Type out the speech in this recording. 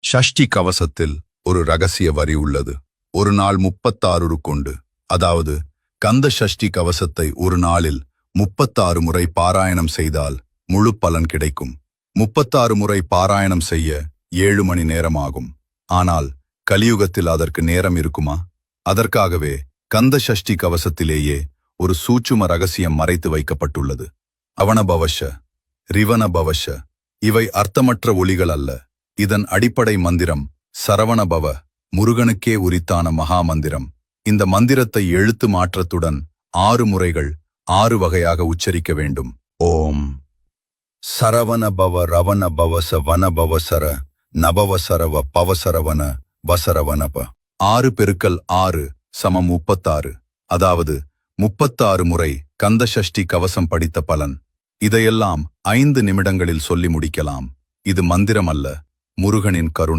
ஷஷ்டி கவசத்தில் ஒரு ரகசிய வரி உள்ளது. ஒரு நாள் 36 கொண்டு, அதாவது கந்த ஷஷ்டி கவசத்தை ஒரு நாளில் 36 முறை பாராயணம் செய்தால் முழு பலன் கிடைக்கும். 36 முறை பாராயணம் செய்ய 7 மணி நேரம் ஆகும். ஆனால் கலியுகத்தில் அதற்கு நேரம் இருக்குமா? அதற்காகவே கந்த ஷஷ்டி கவசத்திலேயே ஒரு சூட்சும ரகசியம் மறைத்து வைக்கப்பட்டுள்ளது. அவனபவஷ, ரிவனபவஷ, இவை அர்த்தமற்ற ஒலிகள் அல்ல. இதன் அடிப்படை மந்திரம் சரவணபவ, முருகனுக்கே உரித்தான மகா மந்திரம். இந்த மந்திரத்தை எழுத்து மாற்றத்துடன் 6 முறைகள் 6 வகையாக உச்சரிக்க வேண்டும். ஓம் சரவணபவ ரவண பவச வன பவசர நபவசரவ பவசரவன வசரவனப. 6 பெருக்கல் 6 சமம் 36. அதாவது 36 முறை கந்த ஷஷ்டி கவசம் படித்த பலன். இதையெல்லாம் 5 நிமிடங்களில் சொல்லி முடிக்கலாம். இது மந்திரம் அல்ல, முருகனின் கருணை.